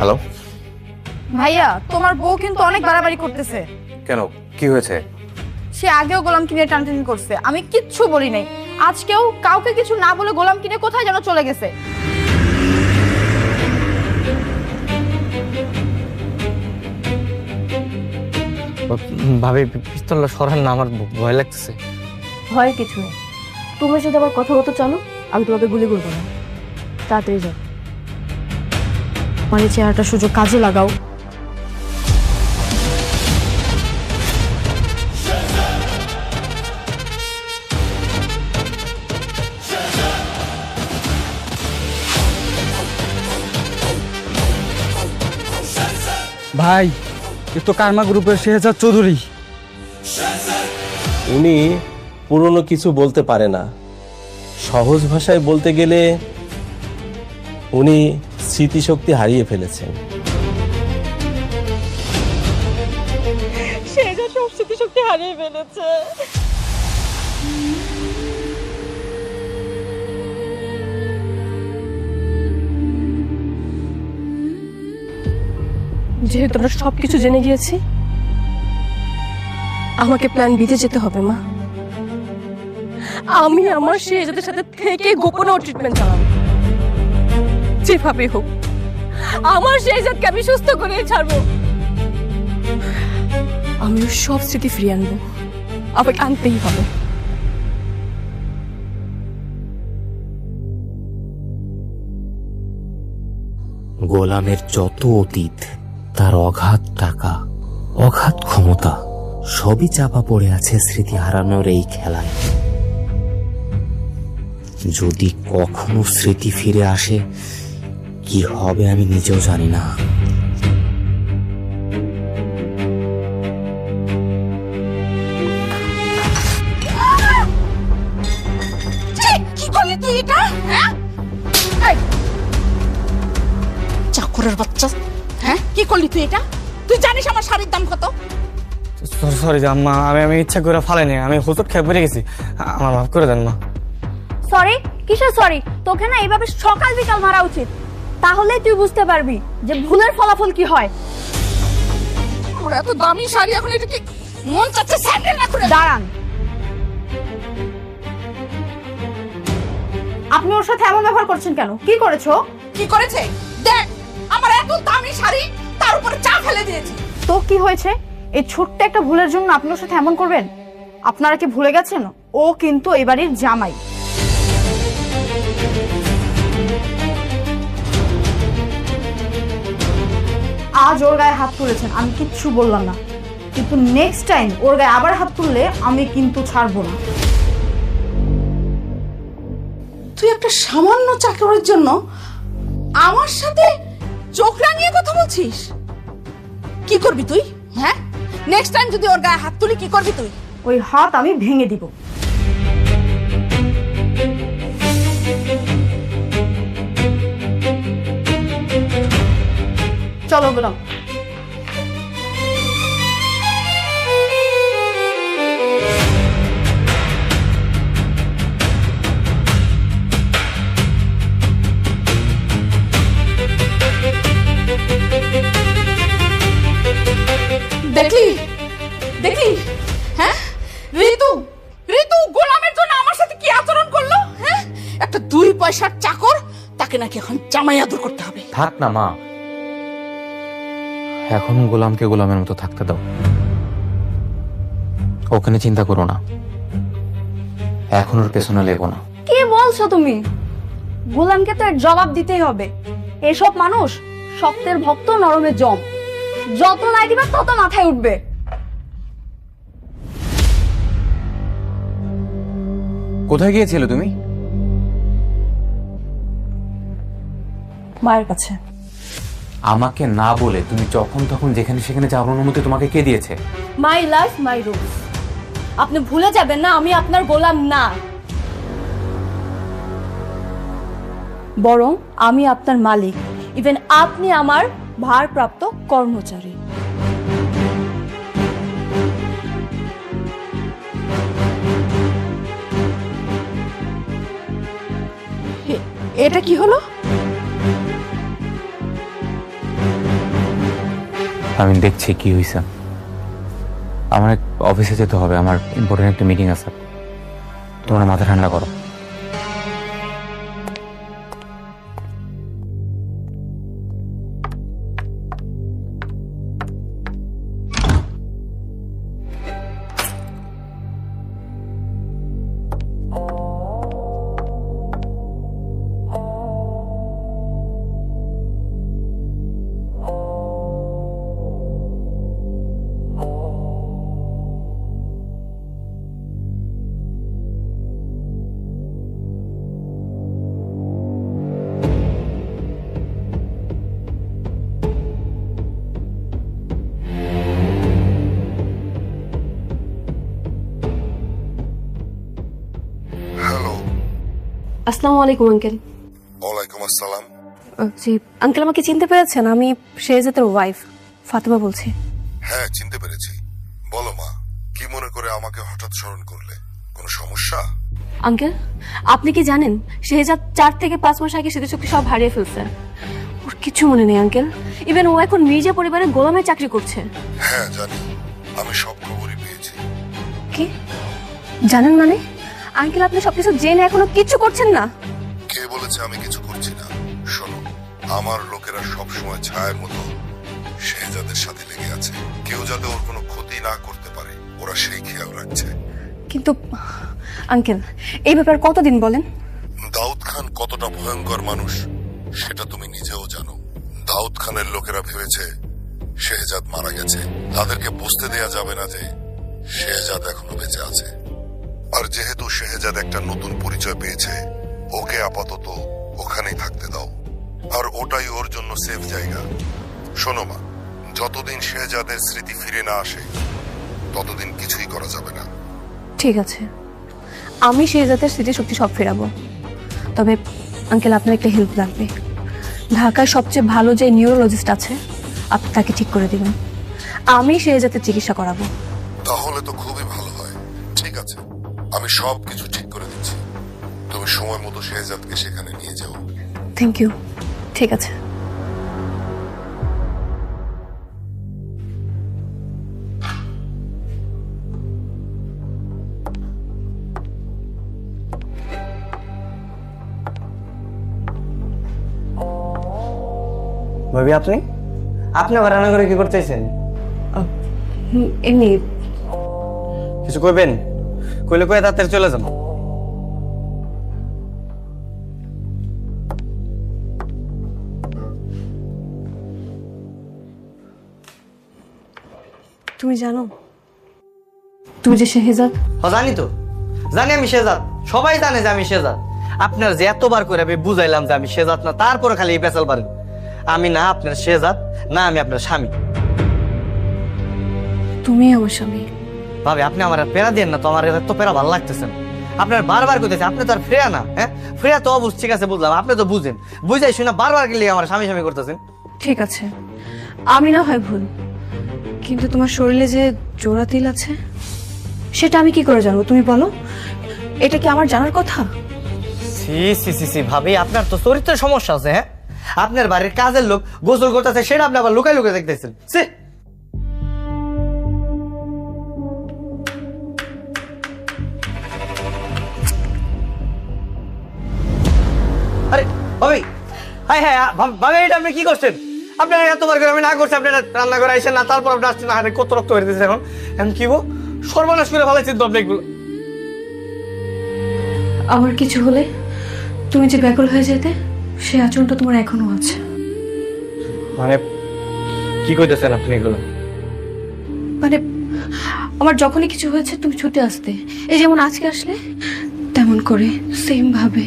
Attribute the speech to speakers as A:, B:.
A: Hello
B: ভাইয়া, তোমার বউ কিন্তু অনেক বাড়াবাড়ি করতেছে।
A: কেন, কি হয়েছে?
B: সে আগেও গোলাম কিনে টানটানি করছে, আমি কিচ্ছু বলি নাই। আজকেও কাউকে কিছু না বলে গোলাম কিনে কোথায় যেন চলে গেছে।
C: ভাবি পিস্তলটা সরান না, আমার ভয় লাগতেছে।
D: ভয়ের কিছু নেই, তুমি যদি আমার কথা মতো চলো আমি তোমাকে গুলি করবো না। তাড়াতাড়ি যাও।
B: আমার এই চেহারাটা সুযোগ কাজে লাগাও।
E: ভাই, এ তো কারমা গ্রুপের শেহজাদ চৌধুরী।
F: উনি পুরনো কিছু বলতে পারে না। সহজ ভাষায় বলতে গেলে উনি স্মৃতিশক্তি হারিয়ে ফেলেছেন।
D: সে যে সব স্মৃতিশক্তি হারিয়ে ফেলেছে। যেহেতু আমরা সবকিছু জেনে গিয়েছি, আমাকে প্ল্যান বিতে যেতে হবে মা। আমি আমার শেহজাদের সাথে থেকে গোপনে ট্রিটমেন্ট চালাবো, যেভাবে হোক আমার শেহজাদকে আমি সুস্থ করে ছাড়বো। আমিও সব স্মৃতি ফিরিয়ে আনবো, আমাকে আনতেই হবে।
G: গোলামের যত অতীত, তার অগাধ টাকা, অগাধ ক্ষমতা, সবই চাপা পড়ে আছে স্মৃতি হারানোর এই খেলায়। যদি কখনো স্মৃতি ফিরে আসে, কি হবে আমি নিজেও জানি না।
B: কি করলি তুই এটা? চাকরের বাচ্চা, হ্যাঁ কি করলি তুই এটা? তুই জানিস আমার শাড়ির দাম কত?
C: সরি আম্মা, আমি ইচ্ছা করে ফালাইনি, আমি হুজুর খেয়ে পড়ে গেছি, আমার মাফ করে দেন মা।
B: সরি? কিসের সরি? তোকে না এইভাবে সকাল বিকাল মারা উচিত, তাহলেই তুই বুঝতে পারবি যে ভুলের ফলাফল কি হয়। ওরা এত দামি শাড়ি, এখন এটা কি মন চাচ্ছে স্যান্ডেল না করে? দাঁড়ান, আপনি ওর সাথে এমন ব্যবহার করছেন কেন? কি করেছো? কি করেছে? দেখ, আমার এত দামি শাড়ি, তার উপরে চা ফেলে দিয়েছি। তো কি হয়েছে? এই ছোট্ট একটা ভুলের জন্য আপনি ওর সাথে এমন করবেন? আপনারা কি ভুলে গেছেন ও কিন্তু এই বাড়ির জামাই? আজ ওর গায়ে হাত তুলেছেন, আমি কিচ্ছু বললাম না, কিন্তু নেক্সট টাইম ওর গায়ে আবার হাত তুললে আমি কিন্তু ছাড়বো না।
H: তুই একটা সামান্য চাকরের জন্য আমার সাথে চোখ রাঙিয়ে কথা বলছিস? কি করবি তুই? হ্যাঁ, নেক্সট টাইম যদি ওর গায়ে হাত তুলি কি করবি তুই?
B: ওই হাত আমি ভেঙে দিব। চলো গোলাম।
H: দেখলি দেখলি, হ্যাঁ ঋতু, ঋতু গোলামের জন্য আমার সাথে কি আচরণ করলো? হ্যাঁ, একটা 2 পয়সার চাকর, তাকে নাকি এখন জামাই আদর করতে হবে।
A: থাক না মা, এখন গোলামকে গোলামের মতো থাকতে দাও। ওখানে চিন্তা করো না, এখন ওর পেছনে লেগো না।
B: কি বলছো তুমি? গোলামকে তো এর জবাব দিতেই হবে। এসব মানুষ শক্তের ভক্ত, নরমের জম, যত লাই দিবা তত মাথায় উঠবে।
A: কোথায় গিয়েছিলে তুমি?
D: মায়ের কাছে।
A: আমাকে না বলে তুমি যখন তখন যেখানে সেখানে যাওয়ার অনুমতি তোমাকে কে দিয়েছে?
D: My life my rules. আপনি ভুলে যাবেন না আমি আপনার গোলাম না, বরং আমি আপনার মালিক। ইভেন আপনি আমার ভারপ্রাপ্ত কর্মচারী।
H: এটা কি হলো?
A: আমি দেখছি কি হয়েছে। আমার অফিসে যেতে হবে, আমার ইম্পর্টেন্ট একটা মিটিং আছে। তোমরা মাথা ঠান্ডা করো।
I: হ্যালো।
D: আসসালামু আলাইকুম আঙ্কেল।
I: ওয়ালাইকুম আসসালাম।
D: জি আঙ্কেল, আমাকে চিনতে পেরেছেন? আমি শেহজাদের ওয়াইফ ফাতেমা বলছি।
I: হ্যাঁ, চিনতে পেরেছি। বলো মা, কি মনে করে আমাকে হঠাৎ স্মরণ করলে? কোনো সমস্যা?
D: আঙ্কেল, আপনি কি জানেন শেহজাদ 4 থেকে 5 মাস আগে স্মৃতিশক্তি সব হারিয়ে ফেলছে। ওর কিছু মনে নেই আঙ্কেল। ইভেন ও এখন মির্জা পরিবারের গোলামের চাকরি করছে।
I: হ্যাঁ জানি, আমি সব খবরই পেয়েছি।
D: কি জানেন মানে? আঙ্কেল, আপনি সবকিছু জেনে এখনো কিছু করছেন না?
I: কে বলেছে আমি কিছু করছি না? শোনো, আমার লোকেরা সব সময় ছায়ের মতো শেহজাদের সাথে লেগে আছে। কেউ যাতে ওর কোনো ক্ষতি না করতে পারে, ওরা সেই খেয়াল রাখছে।
D: কিন্তু আঙ্কেল, এই ব্যাপার কতদিন বলেন?
I: দাউদ খান কতটা ভয়ঙ্কর মানুষ সেটা তুমি নিজেও জানো। দাউদ খানের লোকেরা ভেবেছে শেহজাদ মারা গেছে। তাদেরকে বুঝতে দেয়া যাবে না যে শেহজাদ এখনো বেঁচে আছে। আর যেহেতু শেহজাদ একটা নতুন পরিচয় পেয়েছে, ওকে আপাতত ওখানেই থাকতে দাও। আর ওটাই ওর জন্য সেফ জায়গা। শোনো মা, যতদিন শেহজাদের স্মৃতি ফিরে না আসে ততদিন কিছুই করা যাবে না।
D: ঠিক আছে, আমি শেহজাদের স্মৃতিশক্তি সব ফেরাবো। তবে আঙ্কেল, আপনার একটা হেল্প লাগবে। ঢাকায় সবচেয়ে ভালো যে নিউরোলজিস্ট আছে, আপনি তাকে ঠিক করে দিবেন। আমি শেহজাদের চিকিৎসা করাবো।
I: তাহলে তো খুবই ভালো হয়। ঠিক আছে, আমি সব কিছু ঠিক করে দিচ্ছি। তুমি সময় মতো শেহজাদকে সেখানে নিয়ে যাও।
D: Thank you. ঠিক আছে।
C: ভাবি, আপনি আপনি আবার রান্না করে কি করতেছেন?
D: এমনি।
C: কিছু কইবেন? কইলে কয়ে তাড়াতাড়ি চলে যান।
D: তুমি জানো তুমি যে শেহজাদ?
C: জানি তো, জানি আমি শেহজাদ। সবাই জানে যে আমি শেহজাদ। আপনার যে এতবার করে আমি বুঝাইলাম যে আমি শেহজাদ না, তারপরে খালি এই পেছাল পারেন। আমি না আপনার শেহজাদ, না আমি আপনার স্বামী।
D: তুমি আমার স্বামী।
C: ভাবি, আপনি আমার আর পেরা দেন না তো। আমার এত পেরা ভালো লাগতেছে না। আপনার বারবার কইতেছে, আপনি তো আর ফ্রেয়া না। হ্যাঁ, ফ্রেয়া তো অবশ্য ঠিক আছে, বুঝলাম। আপনি তো বুঝেন, বুঝাই শুনে বারবার গেলে আমার স্বামী স্বামী করতেছেন।
D: ঠিক আছে, আমি না হয় ভুল, কিন্তু তোমার শরীরে যে জোড়া তিল আছে সেটা আমি কি করে জানবো? তুমি বলো, এটা কি আমার জানার কথা?
C: সি সি সি সি ভাবি, আপনার তো চরিত্রের সমস্যা আছে। হ্যাঁ, আপনার বাড়ির কাজের লোক গোসল করতেছে, সেটা আপনি আবার লুকাই লুকাই দেখতেছেন। আরে ভাবি, হাই হাই ভাবি, এটা আপনি কি করছেন? আপনার এতবার করে আমি না করছি, আপনারা রান্না করে আইসেন না, তারপর আপনি আসছেন না। হাতে কত রক্ত হয়ে দিচ্ছে। এখন কি সর্বনাশ করে ফেলাইছেন তো আপনি এগুলো।
D: আমার কিছু হলে তুমি যে ব্যাকুল হয়ে যেতে, সে আচরণটা তোমার এখনো আছে।
C: মানে কি কইতেছেন আপনি এগুলো?
D: মানে আমার যখনই কিছু হয়েছে তুমি ছুটে আসতে, এই যেমন আজকে আসলে তেমন করে, সেম ভাবে।